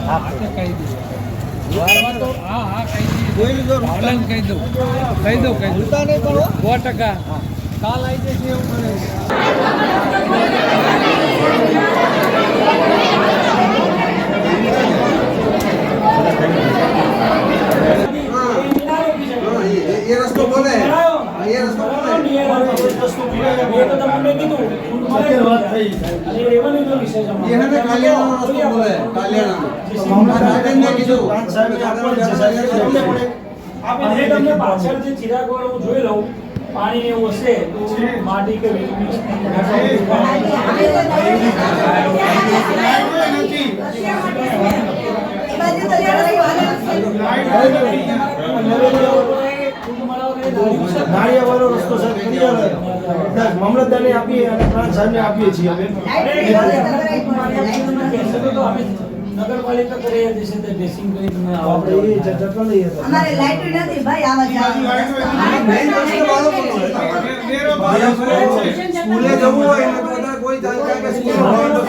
કહી દઉં 100% કાલ આવી જશે એવું મને ये रस्तो बोले ये रस्तो बोले ये तो તમને કીધું સત્ય વાત થઈ અને એવાનો જો વિષય છે ये है ना कल्याण रस्तो बोले कल्याण राजन ने કીધું સાહેબ આપણે તમને પાછળ જે ચિરાગ વાળો હું જોઈ લઉં પાણી ને એવું હશે તો માટી કે નાળિયાવાળો રસ્તો સાહેબ મામલતદારને આપીએ અને પ્રાંત સાહેબને આપીએ છીએ અમે નગરપાલિકા કરે છે તે ડ્રેસિંગ કરી તમે આપણે એ ચર્ચા કરી લઈએ અમારે લાઈટ નથી ભાઈ આવા જાવ સ્કૂલે જવું હોય ને તો બધા કોઈ જાણકાર કે સ્કૂલ હોય તો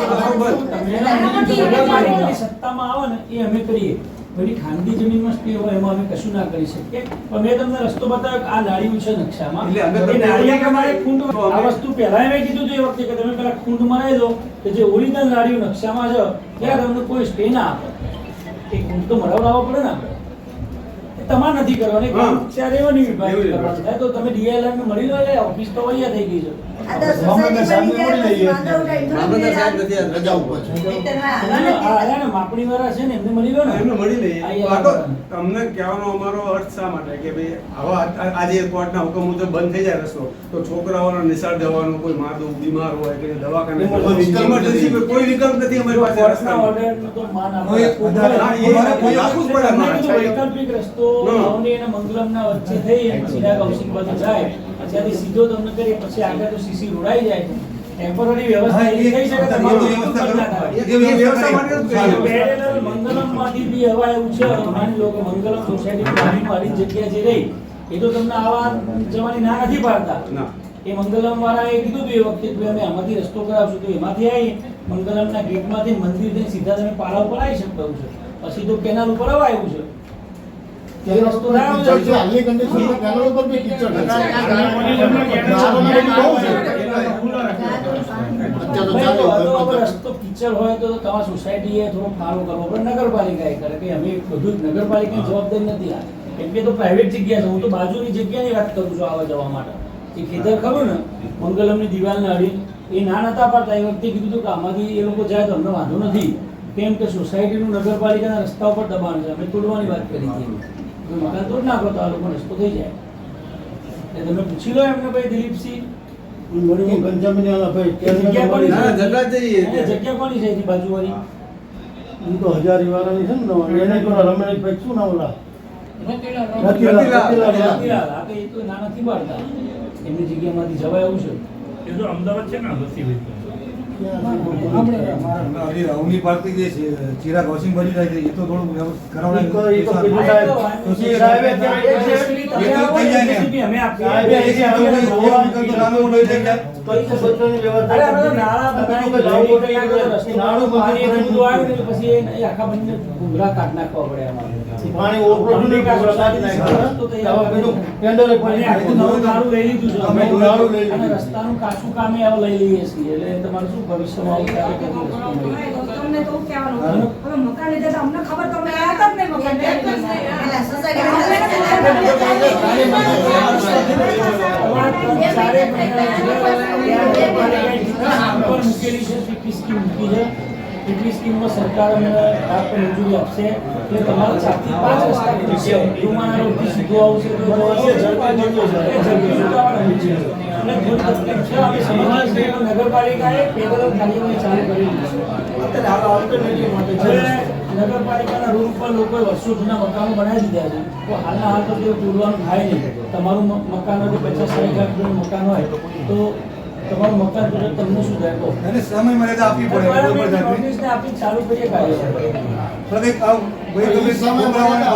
નગરપાલિકાની સત્તામાં આવે ને એ અમે કરીએ બધી ખાનગી જમીનમાં સ્ટે હોય એમાં અમે કશું ના કરી શકીએ પણ મેં તમને રસ્તો બતાવ્યો આ નાળિયું છે નકશામાં એટલે નાળિયા તમારે ખૂંડ આ વસ્તુ પહેલા મેં કીધું હતું એ વખતે કે તમે પેલા ખૂંડ મરાઈ દો કે જે ઓરિજિનલ નાળિયું નકશામાં છે ત્યારે તમને કોઈ સ્ટે ના આપે એ ખૂંડ તો મરાવડાવવા પડે ને આપણે તમારે નથી કરવાની ત્યારે એવો નહીં વિભાગ કરવાનું થાય તો તમે ડીએલઆર ને મળી લો એટલે ઓફિસ તો અહીંયા થઈ ગઈ છે માપણી વાળા છે ને એમને મળી લો ને એમને મળી લઈએ તો તમને કહેવાનો અમારો અર્થ શા માટે કે ભાઈ આવા આજે કોર્ટના હુકમ મુજબ બંધ થઈ જાય રસ્તો તો છોકરાઓનો નિશાળ જવાનો કોઈ માદું બીમાર હોય કે દવાખાને ઇમરજન્સી કોઈ વિકલ્પ નથી અમારી પાસે રસ્તા ઓર્ડર તો માન કોઈ આપવું જ પડે વૈકલ્પિક રસ્તો નવની અને મંગલમના વચ્ચે થઈ સીધા કૌશિક બાજુ જાય પછી સીધો તમને કરી પછી આગળ તો સીસી રોડાઈ જાય ટેમ્પરરી વ્યવસ્થા થઈ શકે તમારું વ્યવસ્થા માટે મંગલમ માંથી બી હવા એવું છે માની લો કે મંગલમ સોસાયટી પાણીમાં વાળી જગ્યા જે રહી એ તો તમને આવા જવાની ના નથી પાડતા એ મંગલમ વાળા એ કીધું હતું એ વખતે કે અમે આમાંથી રસ્તો કરાવશું તો એમાંથી આવી મંગલમના ગેટમાંથી મંદિર થી સીધા તમે પાળા ઉપર આવી શકતા છો પછી તો કેનાલ ઉપર આવ્યું છે એ રસ્તો ના હાલની કન્ડિશનમાં કેનાલ ઉપર બી કિચડ રસ્તો કિચડ હોય તો તમારી સોસાયટીએ થોડો ફાળો કરવો પડે નગરપાલિકાએ કરે કે અમે બધું નગરપાલિકાની જવાબદારી નથી આ કેમ કે તો પ્રાઇવેટ જગ્યા છે હું તો બાજુની જગ્યાની વાત કરું છું આવવા જવા માટે એ ખેતર ખરું ને મંગલમની દિવાલને અડી એ ના નતા પાડતા એ વખતે કીધું હતું કે આમાંથી એ લોકો જાય તો અમને વાંધો નથી કેમ કે સોસાયટીનું નગરપાલિકાના રસ્તા ઉપર દબાણ છે અમે તોડવાની વાત કરી હતી મકાન તોડ નાખો તો આ લોકો રસ્તો થઈ જાય એટલે તમે પૂછી લો એમને ભાઈ દિલીપસિંહ જગ્યા કોની છે બાજુવાળી તો હજારી વાળાની છે ને એને તો રમેશ ભાઈ શું નામ ઓલા ના નથી પાડતા એમની જગ્યામાંથી જવાય એવું છે એ તો અમદાવાદ છે ને રાહુલની પાર્ટી જે છે ચિરાગ હોસિંગ બની જાય છે એ તો થોડું રસ્તાનું કાચું કામે લઈ લઈએ છીએ એટલે તમારું શું ભવિષ્યમાં તમને તો કહેવાનું હવે મકાન લીધે તો અમને ખબર તો અમે આયા જ નહીં મકાન એટલે સોસાયટી કેટલી સ્કીમમાં સરકાર અમને આપને મંજૂરી આપશે એટલે તમારા 4 થી 5 રસ્તા છે રૂમાના રોડથી સીધો આવશે તો નગરપાલિકાએ પેદલ કાર્યવાહી ચાલુ કરી દીધી અત્યારે ઓલ્ટરનેટિવ માટે નગરપાલિકાના રૂલ પર લોકોએ વર્ષો જૂના મકાનો બનાવી દીધા છે તો હાલના હાલ તો તે તોડવાનું થાય નહીં તમારું મકાન હોય 50-60 લાખ રૂપિયાનું મકાન હોય તો તમારું મકાન તોડે તમને શું થાય એને સમય મર્યાદા આપવી પડે નોટિસને આપી ચાલુ કરીએ પ્રદેશ ભાઈ તમે સમય મર્યાદા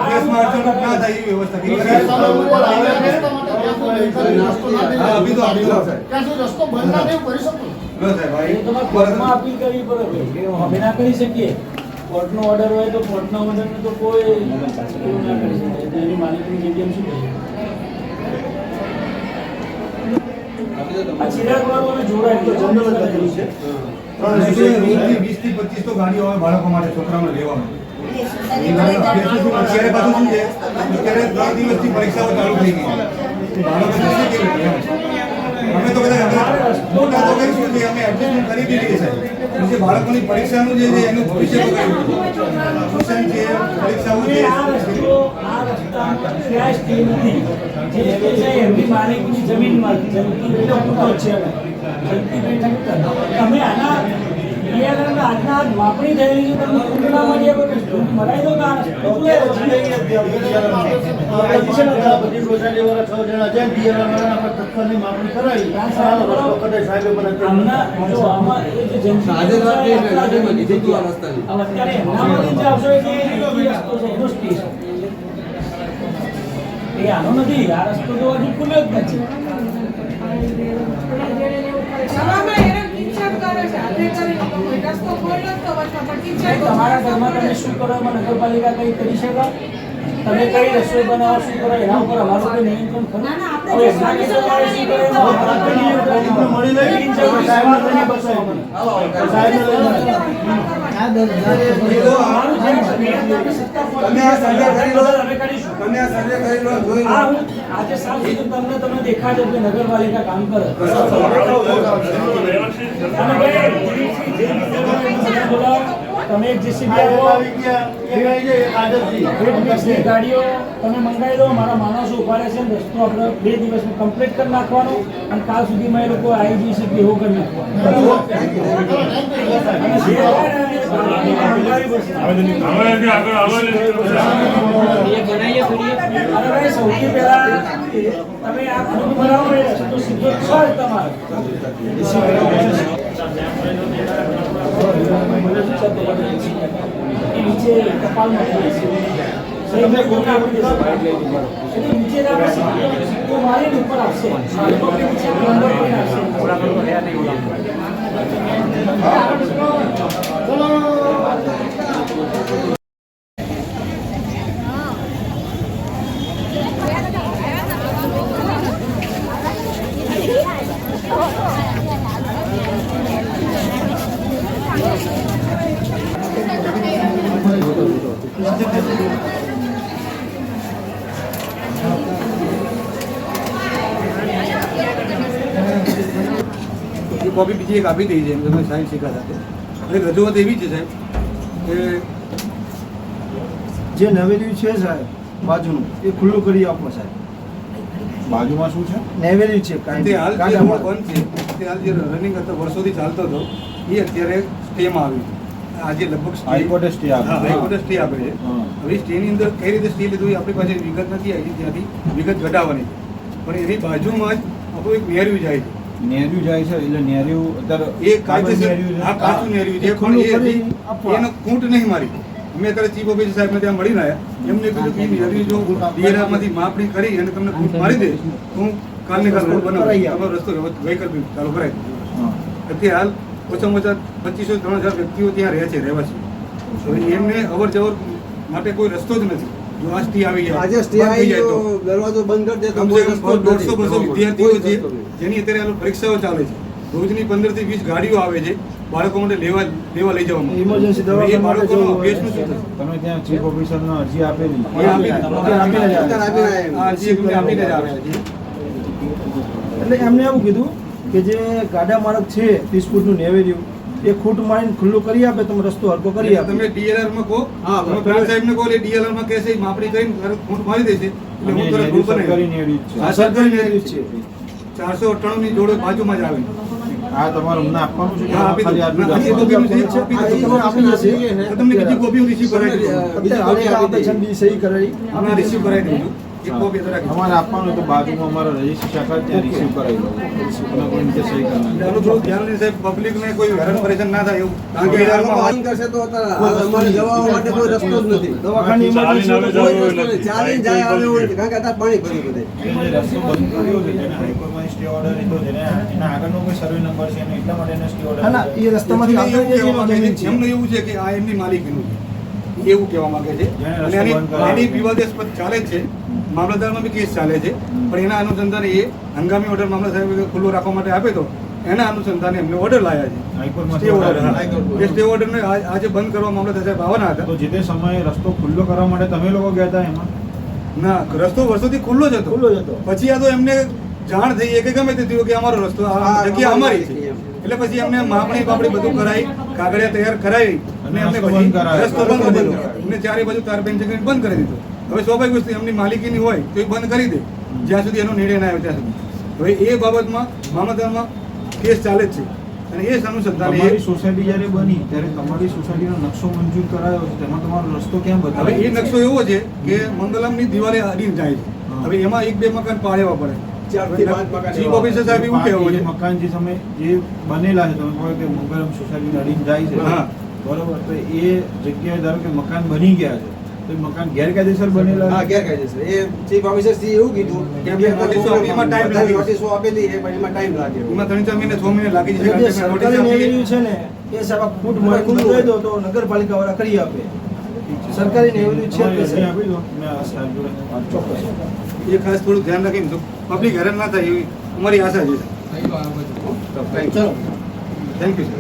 દેશમાં અડચણ ના થાય એવી વ્યવસ્થા અભી તો રસ્તો બંધ ના કરી શકો તમારે કોર્ટમાં અપીલ કરવી પડે અમે ના કરી શકીએ કોર્ટનો ઓર્ડર હોય તો કોર્ટના ઓર્ડરને તો કોઈ એવું ના કરી શકે. તો એની માલિકીની જગ્યામાં શું કરી શકે? આ ચિરાગવાળું અને જોડાય તો જનરલ કરેલું છે. 20 થી 25 તો ગાડીઓ આવે બાળકો માટે, છોકરાઓને લેવામાં. અત્યારે પાછું શું છે, અત્યારે 3 દિવસથી પરીક્ષાઓ ચાલુ થઈ ગઈ છે. બાળકો જશે કેવી રીતે? અમે તો બધા મોટા તો કરીશું કે અમે એડજસ્ટમેન્ટ કરી બી લઈએ સાહેબ. જે બાળકોની પરીક્ષાનું જે છે એનું ભવિષ્ય બગાડ્યું ટ્યુશન છે, પરીક્ષાઓ છે. આ રસ્તામાં ક્યાંય સ્ટે નથી. જે સ્ટે છે એમની માલિકીની જમીનમાં જંતી બેઠક છે. જંતી બેઠક તમે આના આજના આજ માપણી થયેલી છે. તમે કુંડલા માં મરાઈ દો કે આ રસ્તો બધી સોસાયટી વાળા 6 જણા છે, DLR વાળાને આપણે તત્કાલની માપણી કરાવી. સાહેબે મને આમના જો આમાં એ જે જંતી અત્યારે એમનામાંથી જે આવશો એ રસ્તો છે એનો સ્ટે છે. એ આનો નથી. આ રસ્તો તો હજુ ખુલ્યો જ નથી. તમારા ઘરમાં તમે શું કરો એમાં નગરપાલિકા કઈ કરી શકે? તમે કઈ રસોઈ બનાવો, શું કરો એના ઉપર અમારું કોઈ નિયંત્રણ ખરું? હવે એમના ખેતરમાં શું કરે એમાં અમારું કોઈ નિયંત્રણ મળી લઈ સાહેબને લઈને બસાય મને. સાહેબને લઈને અમારું જે નિયંત્રણ સત્તા તમે આ સર્વે કરી લો. અમે કરીશું. તમે આ સર્વે કરી લો, જોઈ લો. આ હું આજે સાફ સીધું તમને દેખાડે કે નગરપાલિકા કામ કરે. અને ભાઈ, જે બોલાવો, તમે એક જેસીબી આપો, આવી ગયા એ ગઈ છે એક આદતથી. ની ગાડીઓ તમે મંગાવી દો. મારા માણસો ઉભા રહેશે ને રસ્તો આપણે 2 દિવસમાં કમ્પ્લીટ કરી નાખવાનો અને કાલ સુધીમાં એ લોકો આવી જઈ શકે એવો કરી નાખવાનો. અને જે હોય ને એ મંગાવી પડશે. અરે ભાઈ, સૌથી પહેલા તમે આ ખુદ બનાવો એ રસ્તો સીધો જ છે તમારો. એ નીચે કપાલમાં પડે છે. સાહેબને કોઈને આપી દેશે. એટલે નીચે જ આપણે સિક્કો મારીને ઉપર આપશે. નીચે અંદર પણ આપશે. કોપી બીજી એક આપી દઈ છે એમ તમે સાયન્સ શીખા સાથે. એક રજૂઆત એવી છે સાહેબ કે જે નવેલી છે સાહેબ બાજુનું એ ખુલ્લું કરી આપો સાહેબ. બાજુમાં શું છે? નેવેલી છે તે હાલ જે રોડ બંધ છે, તે હાલ જે રનિંગ હતો વર્ષોથી ચાલતો હતો એ અત્યારે સ્ટેમાં આવ્યું. આજે લગભગ હાઈકોર્ટે સ્ટે આપે. હા, હાઈકોર્ટે સ્ટે આપે છે. હા. હવે સ્ટેની અંદર કઈ રીતે સ્ટે લીધું એ આપણી પાસે વિગત નથી આવી. ત્યાંથી વિગત ઘટાડવાની પણ એની બાજુમાં જ આપણું એક નેરવ્યુ જાય છે. નેર્યું જાય છે એટલે નેર્યું અત્યારે એ કાયદેસર આ કાચું નેરવ્યુ છે પણ એ હજી એનો ખૂંટ નહીં મારી. અમે અત્યારે ચીફ ઓફિસર સાહેબને ત્યાં મળીને આવ્યા. એમને કીધું કે નેરવ્યુ જો DLR-માંથી માપણી કરી અને તમને ખૂંટ મારી દે તો હું કાલને કાલ રોડ બનાવી તમારો રસ્તો વહીકલ ચાલુ કરાવી દઉં. અત્યારે હાલ ઓછામાં ઓછા 2500-3000 વ્યક્તિઓ ત્યાં રહે છે, રહેવાસી. હવે એમને અવર જવર માટે કોઈ રસ્તો જ નથી. જો આ સ્ટે આવી જાય, આજે સ્ટે બંધ થઈ આવી જાય તો દરવાજો બંધ કરી દે તો કમસે કમ 150-200 વિદ્યાર્થીઓ છે કોઈ જેની અત્યારે હાલ પરીક્ષાઓ ચાલે છે. રોજની 15 થી 20 ગાડીઓ આવે છે બાળકો માટે લેવા લઈ જવા માટે. Emergency હવે એ દવાખાના માટે બાળકોનો જવું હોય. અભ્યાસનું શું થશે? તમે ત્યાં ચીફ ઓફિસરને અરજી આપેલી એ આપીને જ આપીને આ જે આપીને જ આવ્યા છે. એટલે એમને એવું કીધું કે જે ગાડા માર્ગ છે 30 ફૂટનું નેવેર્યું એ ખૂટ મારીને ખુલ્લું કરી આપે તમે રસ્તો હરકો કરી આપે. તમે DLR માં કહો, હા, તમે પેલા સાહેબને કહો એટલે DLR માં કહેશે ઈ માપણી કરીને તરત ખૂંટ મારી દેશે એટલે હું તરત રોડ સરકારી બનાવી. નેર્યું જ આ છે. સરકારી નેરવ્યુ જ છે. 498 ની જોડે બાજુમાં જ આવે. આ તમારે અમને આપવાનું છે કે હા, આપી ખાલી દો. આટલું જ ના, આપવાનું? એ તો આ એ તમે આપી આપી જશે. તો તમને બીજી કોપીઓ રિસીવ કરાવી દઉં. અત્યારે હાલે આપે છે ને બી સહી કરાવી. હમણાં રિસીવ કરાવી દઉં છું. એક કોપી તો રાખી તમારે આપવાનું હોય તો બાજુમાં અમારો રજિસ્ટર શાખા ત્યાં રિસીવ કરાવી લો એમાં કોઈ નીચે સહી કરવાની આનું થોડું ધ્યાન લેશે સાહેબ, પબ્લિકને કોઈ હેરાન પરેશાન ના થાય એવું. કારણ કે આ લોકો યારમાં આમ કરશે તો અત્યારે અમારે જવા માટે કોઈ રસ્તો જ નથી. દવાખાની emergency હોય તો કોઈ રસ્તો નહીં. ચાલીને જાય આવે એવું નથી. કારણ કે અત્યારે પાણી ભર્યું બધે. જે રસ્તો બંધ કર્યો છે જેને હાઈકોર્ટમાં સ્ટે ઓર્ડર લીધો છે એના આગળનો કોઈ સર્વે નંબર છે એનો એટલા માટે એનો સ્ટે ઓર્ડર હા, ના, એ રસ્તામાંથી એમને એવું કહેવા માંગે જમીન છે, છે. એમને એવું છે કે આ એમની માલિકીનું છે એવું કહેવા માંગે છે. જેને અને રસ્તો બંધ કરાવ્યો. એની વિવાદાસ્પદ ચાલે જ છે, મામલતદારમાં બી કેસ ચાલે છે, પણ એના અનુસંધાને એ હંગામી ઓર્ડર મામલતદાર સાહેબે ખુલ્લો રાખવા માટે આપ્યો હતો, એના અનુસંધાને એમને ઓર્ડર લાયા છે. હાઈકોર્ટમાં સ્ટે ઓર્ડર, હા. હાઈકોર્ટમાં. એ સ્ટે ઓર્ડરને આજે બંધ કરવા મામલતદાર સાહેબ આવવાના હતા. તો જે તે સમયે રસ્તો ખુલ્લો કરવા માટે તમે લોકો ગયા હતા એમાં ના, રસ્તો વર્ષોથી ખુલ્લો જ હતો. ખુલ્લો જ હતો. પછી આ તો એમને જાણ થઈ કે ગમે તે થયું કે અમારો રસ્તો આ હા, જગ્યા અમારી અમારી છે. છે. એટલે પછી એમને માપણી બાપણી બધું કરાવી, કાગળિયા તૈયાર કરાવી અને એમને રસ્તો પછી બંધ કરાવ્યો. રસ્તો બંધ કરી દીધો. એમને ચારે બાજુ તાર બેન્ચ બંધ કરી દીધો. હવે સ્વાભાવિક વસ્તુ એમની માલિકીની હોય તો એ બંધ કરી દે જ્યાં સુધી એનો નિર્ણય ના આવે ત્યાં સુધી. હવે એ બાબતમાં મામલતદારમાં કેસ ચાલે જ છે અને એ અનુસંધાને તમારી સોસાયટી જ્યારે બની ત્યારે તમારી સોસાયટીનો નકશો મંજૂર કરાયો છે તેમાં તમારો રસ્તો ક્યાં હવે બતાવે એ નકશો એવો છે કે મંગલમની દિવાલે અડીને જાય છે. હા. હવે એમાં એક બે મકાન પાડવા પડે. 4 થી 5 મકાન ચીફ ઓફિસર સાહેબ એવું કહેવું છે. મકાન જે તમે જે બનેલા છે તમે કહો કે મંગલમ સોસાયટી અડીને જાય છે હા. બરોબર તો એ જગ્યાએ ધારો કે મકાન બની ગયા છે તો એ મકાન ગેરકાયદેસર બનેલા હા, છે? ગેરકાયદેસર. એ ચીફ ઓફિસર શ્રી એવું કીધું કે અમે નોટિસો આપી, એમાં time લાગે. નોટિસો આપેલી છે, પણ એમાં ટાઈમ લાગે. એમાં 3-4 મહિને 6 મહિને લાગી જશે. એટલે જે કારણ કે સરકારી નોટિસ આપીએ. રેવન્યુ છે ને એ સાહેબ આ ફૂટ માર્ક બંધાઈ દો તો નગરપાલિકા વાળા કરી આપે. સરકારી રેવન્યુ છે તમારી કે અરજી સાહેબ? આપી દો મેં આ સાહેબ જોડે વાત ચોક્કસ એ ખાસ થોડું ધ્યાન રાખીને તો પબ્લિક હેરાન ના થાય એવી અમારી આશા છે. Thank you. ચલો થેન્ક યુ સર.